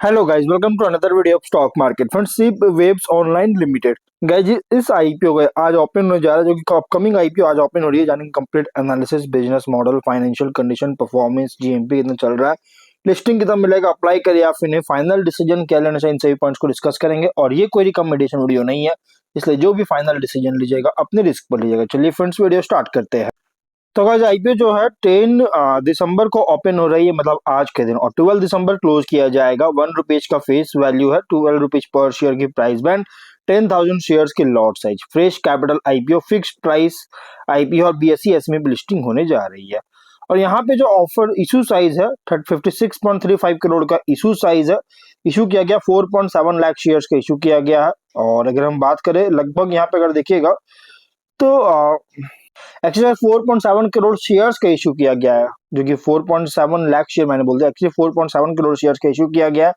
Hello guys, welcome to another video of stock market friends. Shipwaves online limited guys, इस IPO का आज open होने जा रहा है, जो कि अपकमिंग आईपीओ आज ओपन हो रही है। जानेंगे complete analysis, business model, financial condition, performance, GMP कितना चल रहा है, लिस्टिंग कितना मिलेगा, अप्लाई करिए या फिर नहीं, फाइनल डिसीजन क्या लेना चाहिए, इन सभी पॉइंट्स को डिस्कस करेंगे। और ये कोई रिकमेंडेशन वीडियो नहीं है, इसलिए जो भी फाइनल डिसीजन लीजिएगा अपने रिस्क पर लीजिएगा। चलिए फ्रेंड्स, वीडियो स्टार्ट करते हैं। तो गाइस, आईपीओ जो है 10 दिसंबर को ओपन हो रही है, मतलब आज के दिन, और 12 दिसंबर क्लोज किया जाएगा। ₹1 का फेस वैल्यू है, ₹12 पर शेयर की प्राइस बैंड, 10,000 शेयर्स की lot size, fresh capital IPO, fixed price IPO और बीएसई एसएमई पे लिस्टिंग होने जा रही है। और यहाँ पे जो ऑफर इशू साइज है 56.35 करोड़ का इशू साइज है। इशू किया गया 4.7 लाख शेयर्स का इशू किया गया है। और अगर हम बात करें लगभग यहाँ पे अगर देखिएगा तो एक्चुअली 4.7 करोड़ शेयर्स का इशू किया गया है, जो कि 4.7 लाख शेयर मैंने बोल दिया, एक्चुअली 4.7 करोड़ शेयर्स का इशू किया गया है।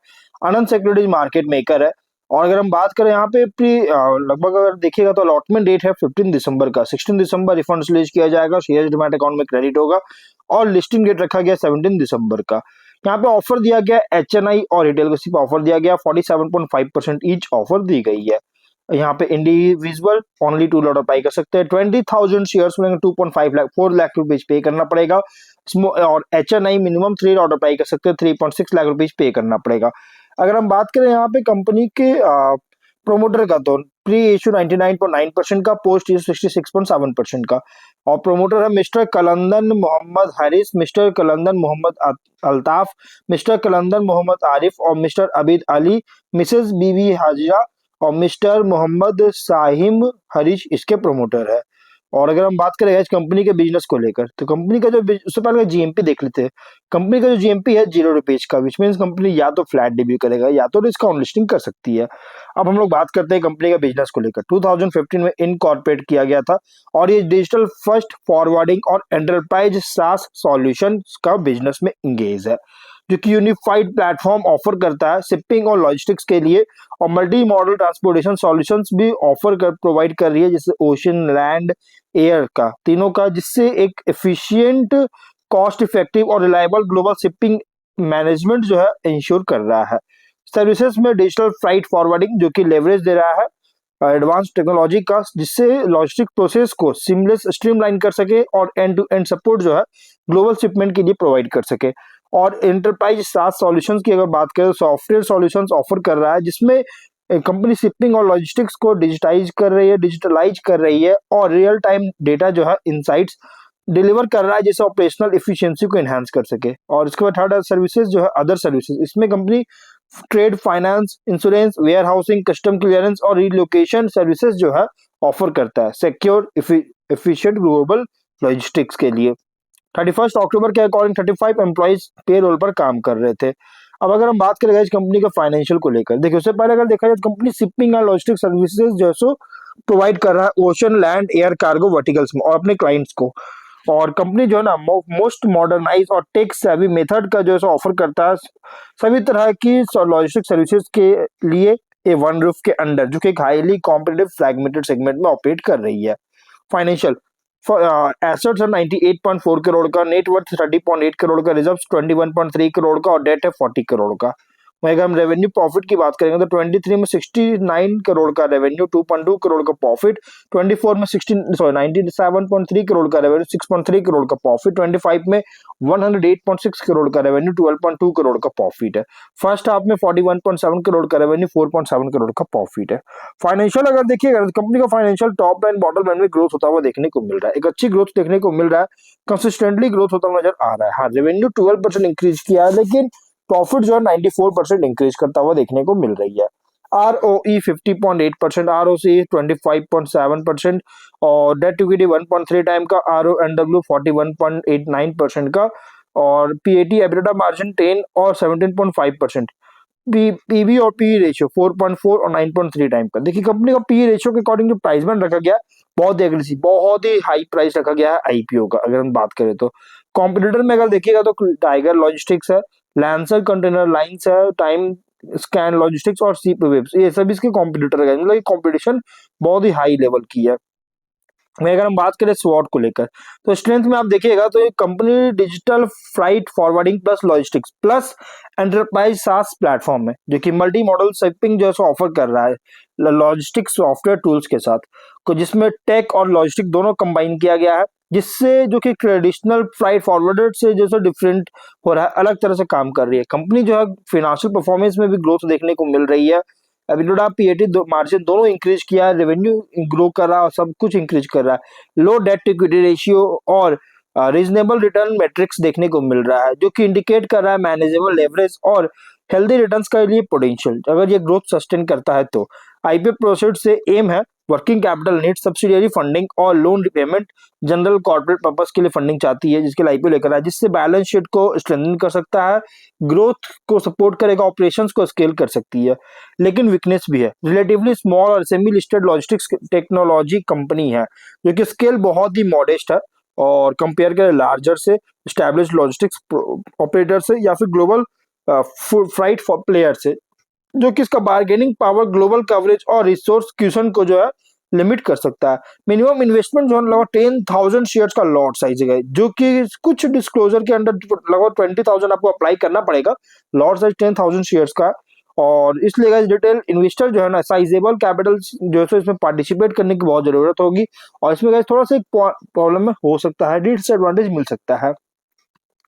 आनंद सिक्योरिटीज मार्केट मेकर है। और अगर हम बात करें यहाँ पे लगभग अगर देखिएगा तो अलॉटमेंट डेट है 15 दिसंबर का। 16 दिसंबर रिफंड रिलीज किया जाएगा, शेयर डिमैट अकाउंट में क्रेडिट होगा। और लिस्टिंग डेट रखा गया 17 दिसंबर का। यहाँ पे ऑफर दिया गया एचएनआई और रिटेल को सिर्फ ऑफर दिया गया, 47.5% ईच ऑफर दी गई है। यहाँ पे इंडिविजुअल ओनली 2 लॉट अप्लाई कर सकते हैं। 20,000 शेयर्स मिलेंगे, 2.5 लाख 4 लाख रुपीज पे करना पड़ेगा। और एचएनआई मिनिमम 3 लॉट अप्लाई कर सकते हैं, 3.6 लाख रुपीज पे करना पड़ेगा। अगर हम बात करें यहाँ पे कंपनी के प्रोमोटर का, तो प्री इशू 99.9% का, पोस्ट इशू 66.7% का। और प्रोमोटर है Mr Kalandan Mohammed Haris, Mr Kalandan Mohammed Altaf, Mr Kalandan Mohammed Arif और मिस्टर अबीद अली, मिसेस बीबी हाजिरा और मिस्टर मोहम्मद साहिम हरीश इसके प्रोमोटर है। और अगर हम बात करें इस कंपनी के बिजनेस को लेकर, तो कंपनी का जो उससे पहले जीएमपी देख लेते हैं। कंपनी का जो जीएमपी है ₹0 का, विच मीन्स कंपनी या तो फ्लैट डेब्यू करेगा या तो इसका ऑन लिस्टिंग कर सकती है। अब हम लोग बात करते हैं कंपनी का बिजनेस को लेकर। 2015 में इनकॉर्पोरेट किया गया था। और ये डिजिटल फर्स्ट फॉरवर्डिंग और एंटरप्राइज सास सॉल्यूशन का बिजनेस में इंगेज है, जो कि यूनिफाइड प्लेटफॉर्म ऑफर करता है शिपिंग और लॉजिस्टिक्स के लिए। और मल्टी मॉडल ट्रांसपोर्टेशन सॉल्यूशंस भी ऑफर कर प्रोवाइड कर रही है, जैसे ओशन, लैंड, एयर का, तीनों का, जिससे एक एफिशिएंट, कॉस्ट इफेक्टिव और रिलायबल ग्लोबल शिपिंग मैनेजमेंट जो है इंश्योर कर रहा है। सर्विसेज में डिजिटल फ्राइट फॉरवर्डिंग, जो कि लेवरेज दे रहा है एडवांस टेक्नोलॉजी का, जिससे लॉजिस्टिक प्रोसेस को सिमलेस स्ट्रीमलाइन कर सके और एंड टू एंड सपोर्ट जो है ग्लोबल शिपमेंट के लिए प्रोवाइड कर सके। और एंटरप्राइज सास सॉल्यूशंस की अगर बात करें, सॉफ्टवेयर सॉल्यूशंस ऑफर कर रहा है, जिसमें कंपनी शिपिंग और लॉजिस्टिक्स को डिजिटलाइज कर रही है और रियल टाइम डेटा जो है इनसाइट्स डिलीवर कर रहा है, जिससे ऑपरेशनल एफिशिएंसी को एनहांस कर सके। और इसके बाद थर्ड सर्विसेज जो है अदर सर्विसेज, इसमें company trade finance, insurance, warehousing, custom clearance और रिलोकेशन सर्विसेज जो है ऑफर करता है, सिक्योर एफिशिएंट ग्लोबल लॉजिस्टिक्स के लिए। 31 अक्टूबर के अकॉर्डिंग 35 एम्प्लॉइज पे रोल पर काम कर रहे थे। अब अगर हम बात करें इस कंपनी के फाइनेंशियल को लेकर, देखिए उससे पहले अगर देखा जाए तो company shipping and logistic services जो है सो प्रोवाइड कर रहा है ocean, land, air cargo verticals में और अपने क्लाइंट्स को। और कंपनी जो है ना मोस्ट मॉडर्नाइज और टेक सेवी मेथड का जो है ऑफर करता है सभी तरह की लॉजिस्टिक सर्विसेज के लिए ए वन रूफ के अंडर, जो कि एक हाईली कॉम्पिटिटिव फ्रैगमेंटेड सेगमेंट में ऑपरेट कर रही है। फाइनेंशियल एसेट्स है 98.4 करोड़ का, नेटवर्थ 30.8 करोड़ का, रिजर्व 21.3 करोड़ का और डेट है 40 करोड़ का। वहीं अगर हम रेवेन्यू प्रॉफिट की बात करेंगे तो 23 में 69 करोड़ का रेवेन्यू, 2.2 करोड़ का प्रॉफिट, 24 में 97.3 करोड़ का रेवेन्यू, 6.3 करोड़ का प्रॉफिट, 25 में 108.6 करोड़ का रेवेन्यू, 12.2 करोड़ का प्रॉफिट है। फर्स्ट हाफ में 41.7 करोड़ का रेवेन्यू, 4.7 करोड़ का प्रॉफिट है। फाइनेंशियल अगर देखिएगा, कंपनी का financial top line bottom line में ग्रोथ होता हुआ देखने को मिल रहा है, एक अच्छी ग्रोथ देखने को मिल रहा है, कंसिस्टेंटली ग्रोथ होता हुआ नजर आ रहा है। हाँ, रेवेन्यू 12% इंक्रीज किया है, लेकिन प्रॉफिट जो है 94% इंक्रीज करता हुआ देखने को मिल रही है। ROE 50.8%, ROC 25.7% और डेट इक्विटी 1.3 टाइम का, RONW 41.89% का और PAT एबिटा मार्जिन 10 और 17.5%। पीबी और पी रेशियो 4.4 और 9.3 टाइम का। देखिए कंपनी का पी रेशियो के अकॉर्डिंग जो प्राइस बैंड रखा गया, बहुत ही एग्रेसिव, बहुत ही हाई प्राइस रखा गया है आईपीओ का। अगर हम बात करें तो कॉम्पिटिटर में अगर देखिएगा तो टाइगर लॉजिस्टिक्स है, लैंसर कंटेनर लाइंस है, टाइम स्कैन लॉजिस्टिक्स और सीप वेब्स, ये सभी इसके कॉम्पिटिटर है, मतलब कॉम्पिटिशन बहुत ही हाई लेवल की है। मैं अगर हम बात करें स्वॉट को लेकर, तो स्ट्रेंथ में आप देखिएगा तो ये company digital freight forwarding plus logistics plus enterprise SaaS platform है, जो कि मल्टी मॉडल शिपिंग जो है ऑफर कर रहा है लॉजिस्टिक्स सॉफ्टवेयर टूल्स के साथ, को जिसमें टेक और लॉजिस्टिक दोनों कंबाइन किया गया है, जिससे जो कि ट्रेडिशनल फ्राइट फॉरवर्डर से जैसे डिफरेंट हो रहा है, अलग तरह से काम कर रही है। कंपनी जो है फाइनेंशियल परफॉर्मेंस में भी ग्रोथ देखने को मिल रही है। एबिटडा पीएटी मार्जिन दोनों इंक्रीज किया है, रेवेन्यू ग्रो कर रहा है और सब कुछ इंक्रीज कर रहा है। लो डेट टू इक्विटी रेशियो और रीजनेबल रिटर्न मैट्रिक्स देखने को मिल रहा है, जो कि इंडिकेट कर रहा है मैनेजेबल लेवरेज और हेल्दी रिटर्न्स के लिए पोटेंशियल, अगर ये ग्रोथ सस्टेन करता है तो। आईपीओ प्रोसीड से एम है working capital need, subsidiary funding और loan repayment, general corporate purpose के लिए फंडिंग चाहती है, जिसके लिए आईपीओ लेकर आया, जिससे बैलेंस शीट को स्ट्रेंथन कर सकता है, ग्रोथ को सपोर्ट करेगा, ऑपरेशंस को स्केल कर सकती है। लेकिन वीकनेस भी है, रिलेटिवली स्मॉल और semi listed logistics technology company है, जो कि स्केल बहुत ही मॉडेस्ट है और कंपेयर करें लार्जर से स्टैब्लिश्ड लॉजिस्टिक्स ऑपरेटर से या फिर ग्लोबल फ्राइट प्लेयर से, जो कि इसका बार्गेनिंग पावर, ग्लोबल कवरेज और रिसोर्स क्यूशन को जो है लिमिट कर सकता है। मिनिमम इन्वेस्टमेंट जो है लगभग 10,000 शेयर्स का लॉट साइज है, जो कि कुछ डिस्क्लोजर के अंडर लगभग 20,000 आपको अप्लाई करना पड़ेगा, लॉट साइज 10,000 शेयर्स का। और इसलिए गाइस डिटेल इन्वेस्टर जो है ना साइजेबल कैपिटल जो है इसमें पार्टिसिपेट करने की बहुत जरूरत होगी, और इसमें गाइस थोड़ा सा एक प्रॉब्लम में हो सकता है, डिसएडवांटेज मिल सकता है।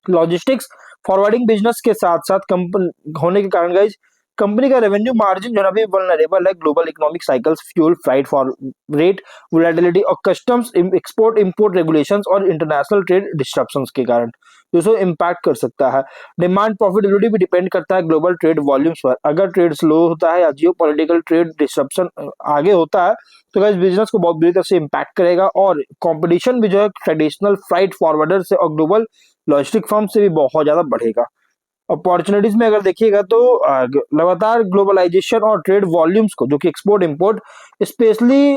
लॉजिस्टिक्स फॉरवर्डिंग बिजनेस के साथ साथ कंपनी होने के कारण गाइज कंपनी का रेवेन्यू मार्जिन जो है अभी वल्नरेबल है global economic cycles, fuel freight for rate volatility और कस्टम्स एक्सपोर्ट इंपोर्ट रेगुलेशंस और इंटरनेशनल ट्रेड डिस्ट्रप्शंस के कारण, जो इम्पैक्ट कर सकता है। डिमांड प्रॉफिटेबिलिटी भी डिपेंड करता है ग्लोबल ट्रेड वॉल्यूम्स पर, अगर ट्रेड स्लो होता है या जियो पॉलिटिकल ट्रेड डिस्ट्रप्शन आगे होता है तो गाइस बिजनेस को बहुत बुरी तरह से इम्पैक्ट करेगा, और कंपटीशन भी जो है ट्रेडिशनल फ्राइट फॉरवर्डर से और ग्लोबल लॉजिस्टिक फर्म से भी बहुत ज्यादा बढ़ेगा। अपॉर्चुनिटीज में अगर देखिएगा तो लगातार ग्लोबलाइजेशन और ट्रेड वॉल्यूम्स को, जो कि export import specially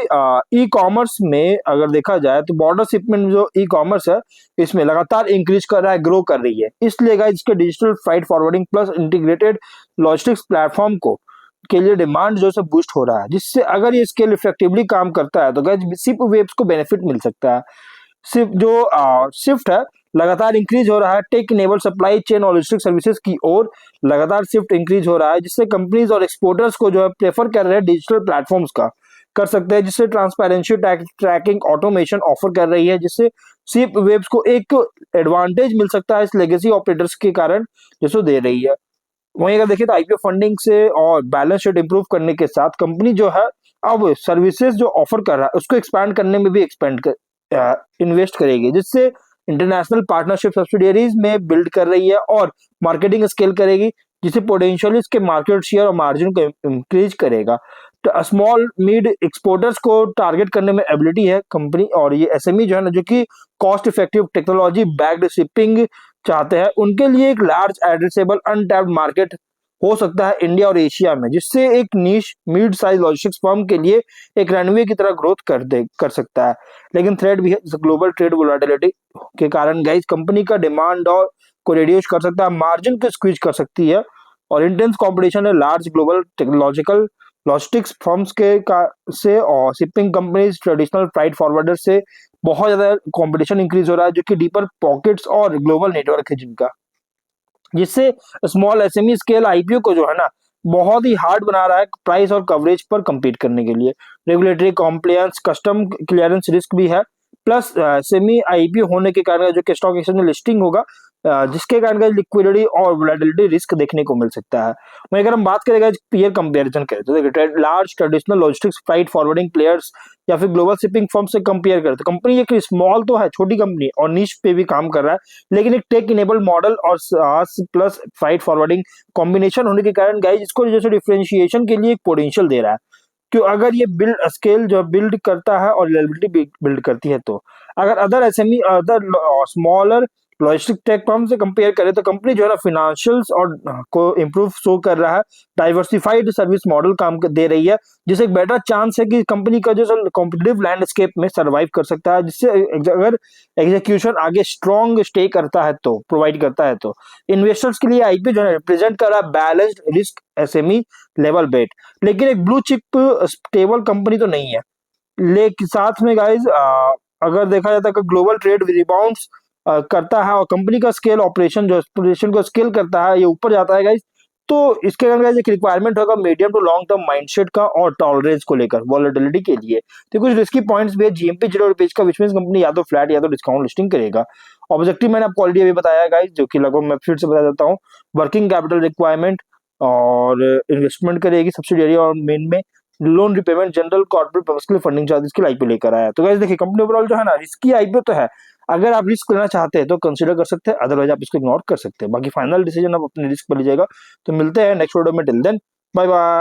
e commerce में अगर देखा जाए तो बॉर्डर शिपमेंट जो ई कॉमर्स है इसमें लगातार इंक्रीज कर रहा है, ग्रो कर रही है। इसलिए गाइस इसके digital freight forwarding plus integrated logistics platform को के लिए डिमांड जो है बूस्ट हो रहा है, जिससे अगर ये स्केल इफेक्टिवली काम करता है तो गाइस शिप वेव्स को बेनिफिट मिल सकता है। सिर्फ जो शिफ्ट है लगातार इंक्रीज हो रहा है टेक इनेबल सप्लाई चेन और लॉजिस्टिक सर्विसेज की ओर, लगातार शिफ्ट इंक्रीज हो रहा है, जिससे कंपनीज और एक्सपोर्टर्स को जो है प्रेफर कर रहे हैं डिजिटल प्लेटफॉर्म्स का कर सकते हैं, जिससे ट्रांसपेरेंसी ट्रैकिंग ऑटोमेशन ऑफर कर रही है, जिससे शिप वेब्स को एक एडवांटेज मिल सकता है इस लेगेसी ऑपरेटर्स के कारण जिसको दे रही है। वहीं अगर देखिए तो आईपीओ फंडिंग से और बैलेंस शीट इंप्रूव करने के साथ कंपनी जो है अब सर्विसेज जो ऑफर कर रहा है उसको एक्सपैंड करने में भी इन्वेस्ट करेगी, जिससे इंटरनेशनल पार्टनरशिप सब्सिडियरीज में बिल्ड कर रही है और मार्केटिंग स्केल करेगी, जिससे पोटेंशियली इसके मार्केट शेयर और मार्जिन को इंक्रीज करेगा। तो स्मॉल मिड एक्सपोर्टर्स को टारगेट करने में एबिलिटी है कंपनी, और ये एसएमई जो है ना जो कि cost effective technology backed shipping चाहते हैं, उनके लिए एक लार्ज एड्रेसेबल अनटैप्ड मार्केट हो सकता है इंडिया और एशिया में, जिससे एक नीश मिड साइज लॉजिस्टिक्स फर्म के लिए एक रनवे की तरह ग्रोथ कर सकता है। लेकिन थ्रेट भी है, ग्लोबल ट्रेड वोलेटिलिटी के कारण गाइस कंपनी का डिमांड और को रिड्यूस कर सकता है, मार्जिन को स्क्वीज कर सकती है, और इंटेंस कंपटीशन है large global technological logistics firms से और shipping companies traditional freight forwarder से बहुत ज्यादा कंपटीशन इंक्रीज हो रहा है, जो कि डीपर पॉकेट्स और ग्लोबल नेटवर्क है जिनका, जिससे स्मॉल एसएमई स्केल आईपीओ को जो है ना बहुत ही हार्ड बना रहा है प्राइस और कवरेज पर compete करने के लिए। Regulatory compliance custom clearance risk भी है, प्लस सेमी आईपीओ होने के कारण जो कि स्टॉक एक्सचेंज में लिस्टिंग होगा, जिसके कारण लिक्विडिटी और वोलेटिलिटी रिस्क देखने को मिल सकता है। वहीं अगर हम बात करेंगे पीयर कंपैरिजन करें तो देखिए large traditional logistics freight forwarding players या फिर ग्लोबल शिपिंग फर्म से कंपेयर करें तो कंपनी एक स्मॉल तो है, छोटी कंपनी और नीश पे भी काम कर रहा है, लेकिन एक टेक इनेबल मॉडल और प्लस फ्राइट फॉरवर्डिंग कॉम्बिनेशन होने के कारण गाइस इसको जैसे डिफरेंशिएशन के लिए एक पोटेंशियल दे रहा है। क्यों अगर ये बिल्ड स्केल जो बिल्ड करता है और रिलायबिलिटी बिल्ड करती है, तो अगर other SME other smaller logistic take firm से कंपेयर करें तो कंपनी जो है ना फिनेंशियल्स और को इम्प्रूव शो कर रहा है, डाइवर्सिफाइड सर्विस मॉडल काम दे रही है, जिससे एक बेटर चांस है कि कंपनी का जो कॉम्पिटिटिव लैंडस्केप में सर्वाइव कर सकता है, जिससे अगर एग्जीक्यूशन आगे स्ट्रॉन्ग स्टे करता है तो प्रोवाइड करता है तो इन्वेस्टर्स के लिए आईपीओ जो है रिप्रेजेंट कर रहा है बैलेंस्ड रिस्क एसएमई लेवल बेट, लेकिन एक ब्लू चिप स्टेबल कंपनी तो नहीं है। लेकिन साथ में गाइज अगर देखा जाता है कि ग्लोबल ट्रेड रिबाउंड्स करता है और कंपनी का स्केल ऑपरेशन को स्केल करता है, ये ऊपर जाता है गाइस, तो इसके कारण गाइस एक रिक्वायरमेंट होगा medium to long term mindset का और टॉलरेंस को लेकर वॉलेटिलिटी के लिए। तो कुछ रिस्की पॉइंट्स भी है जीएमपी जीरो पेज का, विच मींस कंपनी या तो फ्लैट या तो डिस्काउंट लिस्टिंग करेगा। ऑब्जेक्टिव मैंने आपको ऑलरेडी अभी बताया गाइस, जो कि लगभग मैं फिर से बता देता हूँ। वर्किंग कैपिटल रिक्वायरमेंट और इन्वेस्टमेंट करेगी सब्सिडियरी और मेन में, loan repayment, general corporate purpose के लिए फंडिंग चार्जेस के लिए आईपीओ लेकर आया। तो गाइस देखिए कंपनी ओवरऑल जो है ना रिस्की आईपीओ तो है, अगर आप रिस्क लेना चाहते हैं तो कंसीडर कर सकते हैं, अदरवाइज आप इसको इग्नोर कर सकते हैं। बाकी फाइनल डिसीजन आप अपने रिस्क पर लीजिएगा। तो मिलते हैं नेक्स्ट वीडियो में, टिल देन बाय बाय।